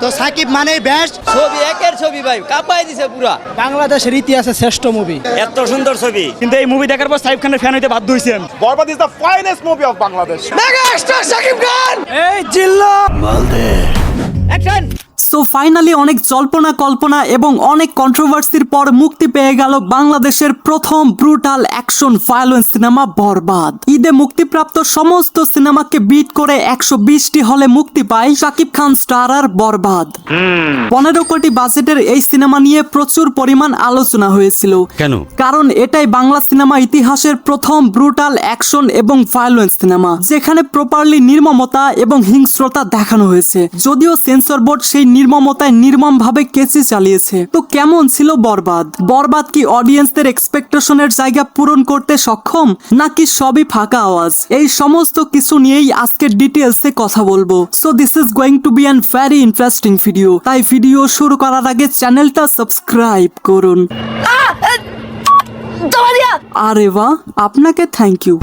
তো সাকিব মানে বেস্ট ছবি একের ছবি ভাই কাঁপাই দিছে পুরা। বাংলাদেশের ইতিহাসে শ্রেষ্ঠ মুভি। এত সুন্দর ছবি, কিন্তু এই মুভি দেখার পর সাকিব খানের ফ্যান হইতে বাধ্য হইছেন। Borbaad is the finest movie of Bangladesh. Mega star Shakib Khan. এই জিল্লা অ্যাকশন। সো ফাইনালি অনেক জল্পনা কল্পনা এবং অনেক কন্ট্রোভার্সির পর মুক্তি পেয়ে গেল বাংলাদেশের প্রথম ব্রুটাল অ্যাকশন ভায়োলেন্স সিনেমা বরবাদ। ঈদে মুক্তিপ্রাপ্ত সমস্ত সিনেমাকে বিট করে 120টি হলে মুক্তি পায় শাকিব খান স্টারার বরবাদ। 15 কোটি বাজেটের এই সিনেমা নিয়ে প্রচুর পরিমাণ আলোচনা হয়েছিল। কেন? কারণ এটাই বাংলা সিনেমা ইতিহাসের প্রথম ব্রুটাল অ্যাকশন এবং ভায়োলেন্স সিনেমা, যেখানে প্রপারলি নির্মমতা এবং হিংস্রতা দেখানো হয়েছে। যদিও সেন্সর বোর্ড সেই নির্মমতায় নির্মম ভাবে কেচি চালিয়েছে। তো কেমন ছিল বরবাদ? বরবাদ কি অডিয়েন্সদের এক্সপেকটেশনের জায়গা পূরণ করতে সক্ষম, নাকি সবই ফাঁকা আওয়াজ? এই সমস্ত কিছু নিয়েই আজকের ডিটেলসে কথা বলবো। So this is going to be an very interesting video. তাই ভিডিও শুরু করার আগে চ্যানেলটা সাবস্ক্রাইব করুন। আরে বাহ, আপনাকে থ্যাংক ইউ।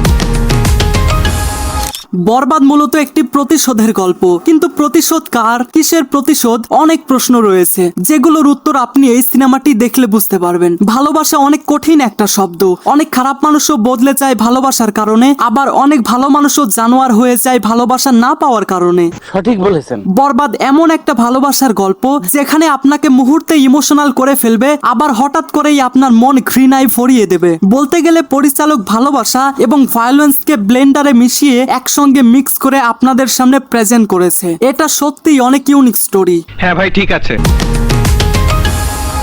বরবাদ মূলত একটি প্রতিশোধের গল্প, কিন্তু প্রতিশোধ কার, কিসের প্রতিশোধ? অনেক প্রশ্ন রয়েছে, যেগুলোর উত্তর আপনি এই সিনেমাটি দেখলে বুঝতে পারবেন। ভালোবাসা অনেক কঠিন একটা শব্দ। অনেক খারাপ মানুষও বদলে যায় ভালোবাসার কারণে, আবার অনেক ভালো মানুষও জানোয়ার হয়ে যায় ভালোবাসা না পাওয়ার কারণে। সঠিক বলেছেন। বরবাদ এমন একটা ভালোবাসার গল্প যেখানে আপনাকে মুহূর্তে ইমোশনাল করে ফেলবে, আবার হঠাৎ করেই আপনার মন ঘৃণায় ভরিয়ে দেবে। বলতে গেলে পরিচালক ভালোবাসা এবং ভায়োলেন্সকে ব্লেন্ডারে মিশিয়ে একসঙ্গে মিক্স করে আপনাদের সামনে প্রেজেন্ট করেছে। এটা সত্যিই অনেক ইউনিক স্টোরি। হ্যাঁ ভাই, ঠিক আছে।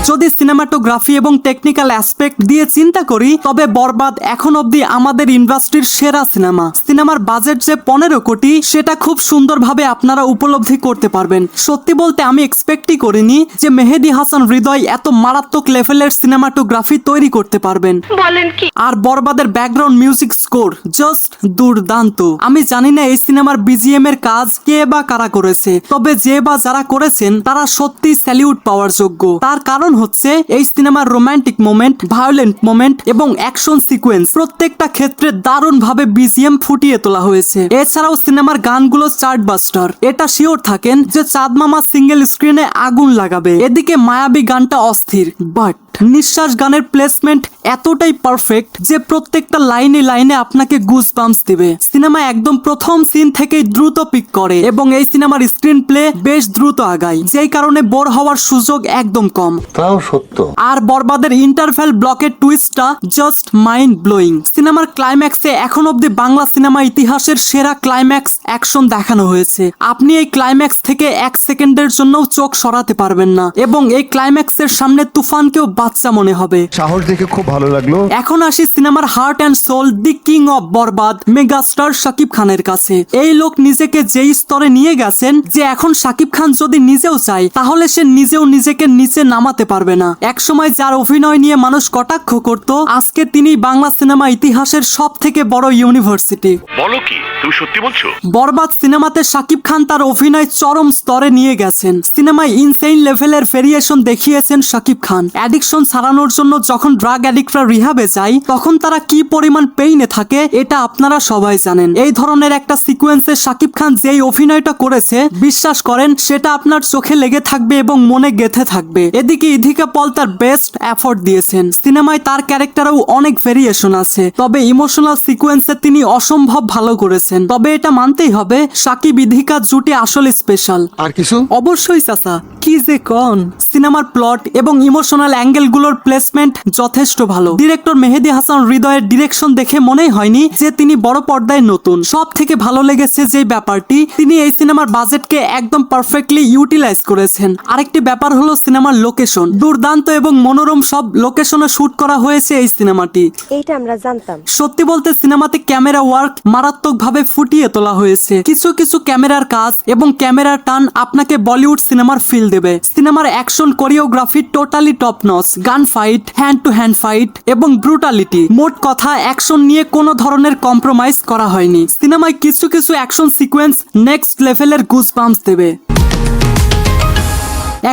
যদি সিনেমাটোগ্রাফি এবং টেকনিক্যাল অ্যাসপেক্ট দিয়ে চিন্তা করি, তবে বরবাদ এখন অবধি আমাদের ইন্ডাস্ট্রির সেরা সিনেমা। সিনেমার বাজেট যে 15 কোটি, সেটা খুব সুন্দরভাবে আপনারা উপলব্ধি করতে পারবেন। সত্যি বলতে আমি এক্সপেক্টই করিনি যে মেহেদী হাসান হৃদয় এত মারাত্মক লেভেলের সিনেমাটোগ্রাফি তৈরি করতে পারবেন। বলেন কি? আর বরবাদের ব্যাকগ্রাউন্ড মিউজিক স্কোর জাস্ট দুর্দান্ত। আমি জানি না এই সিনেমার বিজিএম এর কাজ কে বা কারা করেছে, তবে যে বা যারা করেছেন তারা সত্যি স্যালিউট পাওয়ার যোগ্য। তার কারণ হচ্ছে এই সিনেমার রোমান্টিক মোমেন্ট, ভায়োলেন্ট মোমেন্ট এবং অ্যাকশন সিকোয়েন্স প্রত্যেকটা ক্ষেত্রে দারুণ ভাবে বিজিএম ফুটিয়ে তোলা হয়েছে। এছাড়াও সিনেমার গানগুলো চার্টবাস্টার। এটা শিওর থাকেন যে চাঁদ মামা সিঙ্গেল স্ক্রিনে আগুন লাগাবে। এদিকে মায়াবী গানটা অস্থির, বাট নিঃশ্বাস গানের প্লেসমেন্ট এতটাই পারফেক্ট যে প্রত্যেকটা লাইনে লাইনে আপনাকে গুজবাম্পস দিবে। সিনেমা একদম প্রথম সিন থেকেই দ্রুত পিক করে এবং এই সিনেমার স্ক্রিন প্লে বেশ দ্রুত আগায়, যেই কারণে বোর হওয়ার সুযোগ একদম কম। তাও সত্য। আর বরবাদের ইন্টারভেল ব্লকের টুইস্টটা জাস্ট মাইন্ড ব্লোয়িং। সিনেমার ক্লাইম্যাক্সে এখন অব্দি বাংলা সিনেমা ইতিহাসের সেরা ক্লাইম্যাক্স অ্যাকশন দেখানো হয়েছে। আপনি এই ক্লাইম্যাক্স থেকে 1 সেকেন্ডের জন্যও চোখ সরাতে পারবেন না, এবং এই ক্লাইম্যাক্সের সামনে তুফানকেও বাচ্চা মনে হবে। সাহস দেখে খুব ভালো লাগলো। এখন আসি সিনেমার heart and soul, the king of Borbaad, megastar Shakib খানের কাছে। এই লোক নিজেকে যেই স্তরে নিয়ে গেছেন যে এখন শাকিব খান যদি নিজেও চায় তাহলে সে নিজেও নিজেকে নিচে নামাতে পারবে না। একসময় যার অভিনয় নিয়ে মানুষ কটাক্ষ করত, আজকে তিনি বাংলা সিনেমা ইতিহাসের সব থেকে বড় ইউনিভার্সিটি। বলো কি, তুমি সত্যি বলছো? বরবাদ সিনেমাতে শাকিব খান তার অভিনয় চরম স্তরে নিয়ে গেছেন। সিনেমায় ইনসেইন লেভেলের ভেরিয়েশন দেখিয়েছেন শাকিব খান। অ্যাডিকশন ছাড়ানোর জন্য যখন ড্রাগ অ্যাডিক্টরা রিহাবে যায়, তখন তারা কি পরিমাণ পেইনে থাকে এটা আপনারা সবাই জানেন। এই ধরনের একটা সিকোয়েন্সে শাকিব খান যেই অভিনয়টা করেছে, বিশ্বাস করেন সেটা আপনার চোখে লেগে থাকবে এবং মনে গেঁথে থাকবে। এদিকে ইধিকা পল তার বেস্ট এফোর্ট দিয়েছেন। সিনেমায় তার ক্যারেক্টারেও অনেক ভেরিয়েশন আছে, তবে ইমোশনাল সিকোয়েন্সে তিনি অসম্ভব ভালো করেছেন। তবে এটা মানতেই হবে, সাকিব ইধিকা জুটি আসলে স্পেশাল। আর কিছু? অবশ্যই চাচা, কি যে কন। সিনেমার প্লট এবং ইমোশনাল অ্যাঙ্গেলগুলোর প্লেসমেন্ট যথেষ্ট ভালো। ডিরেক্টর মেহেদী হাসান হৃদয়ের ডিরেকশন দেখে মনেই হয়নি যে তিনি বড় পর্দায় নতুন। সব থেকে ভালো লেগেছে যে ব্যাপারটি, তিনি এই সিনেমার বাজেটকে একদম পারফেক্টলি ইউটিলাইজ করেছেন। আরেকটি ব্যাপার হলো সিনেমার লোকেশন। দুর্দান্ত এবং মনোরম সব লোকেশনে শুট করা হয়েছে এই সিনেমাটি। এইটা আমরা জানতাম। সত্যি বলতে সিনেমাতে ক্যামেরা ওয়ার্ক মারাত্মকভাবে ফুটিয়ে তোলা হয়েছে। কিছু কিছু ক্যামেরার কাজ এবং ক্যামেরার টান আপনাকে বলিউড সিনেমার ফিল দেবে। সিনেমার action choreography totally top notch. গান fight, hand to hand fight এবং ব্রুটালিটি, মোট কথা অ্যাকশন নিয়ে কোনো ধরনের কম্প্রোমাইজ করা হয়নি। সিনেমায় কিছু কিছু অ্যাকশন সিকোয়েন্স নেক্সট লেভেলের গুজবাম্পস দেবে।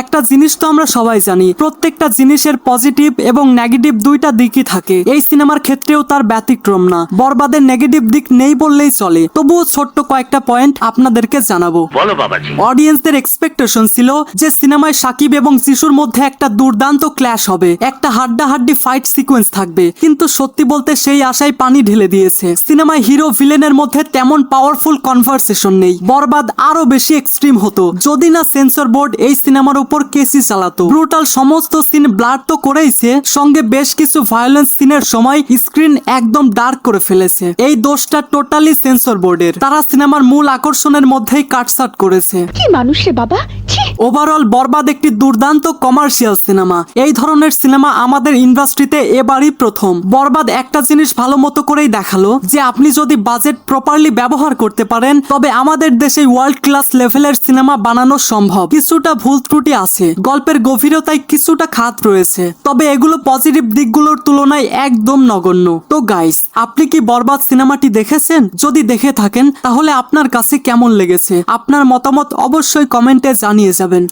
একটা জিনিস তো আমরা সবাই জানি, প্রত্যেকটা জিনিসের পজিটিভ এবং নেগেটিভ দুইটা দিকই থাকে। এই সিনেমার ক্ষেত্রেও তার ব্যতিক্রম না। বরবাদের নেগেটিভ দিক নেই বললেই চলে, তবুও ছোট্ট কয়েকটা পয়েন্ট আপনাদেরকে জানাবো। বলো বাবাজি। অডিয়েন্সদের এক্সপেকটেশন ছিল যে সিনেমায় সাকিব এবং যিশুর মধ্যে একটা দুর্দান্ত ক্ল্যাশ হবে, একটা হাড্ডাহাড্ডি ফাইট সিকোয়েন্স থাকবে, কিন্তু সত্যি বলতে সেই আশায় পানি ঢেলে দিয়েছে। সিনেমায় হিরো ভিলেনের মধ্যে তেমন পাওয়ারফুল কনভারসেশন নেই। বরবাদ আরো বেশি এক্সট্রিম হতো যদি না সেন্সর বোর্ড এই সিনেমার উপর কেসি চালাতো। ব্রুটাল সমস্ত সিন ব্লার তো করেইছে, সঙ্গে বেশ কিছু ভায়োলেন্স সিনের সময় স্ক্রিন একদম ডার্ক করে ফেলেছে। এই দোষটা টোটালি সেন্সর বোর্ডের। তারা সিনেমার মূল আকর্ষণের মধ্যেই কাটছাট করেছে। কি মানুষ রে বাবা, ছি। ওভারঅল বরবাদ একটি দুর্দান্ত কমার্শিয়াল সিনেমা। এই ধরনের সিনেমা আমাদের ইন্ডাস্ট্রিতে এবারই প্রথম। বরবাদ একটা জিনিস ভালো মতো করেই দেখালো যে আপনি যদি বাজেট প্রপারলি ব্যবহার করতে পারেন তবে আমাদের দেশে ওয়ার্ল্ড ক্লাস লেভেলের সিনেমা বানানো সম্ভব। কিছুটা ভুল ত্রুটি আছে, গল্পের গভীরতায় কিছুটা খাত রয়েছে, তবে এগুলো পজিটিভ দিকগুলোর তুলনায় একদম নগণ্য। তো গাইস, আপনি কি বরবাদ সিনেমাটি দেখেছেন? যদি দেখে থাকেন তাহলে আপনার কাছে কেমন লেগেছে আপনার মতামত অবশ্যই কমেন্টে জানিয়ে যাবেন।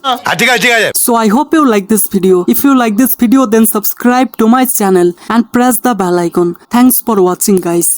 So I hope you like this video. If you like this video then subscribe to my channel and press the bell icon. Thanks for watching guys.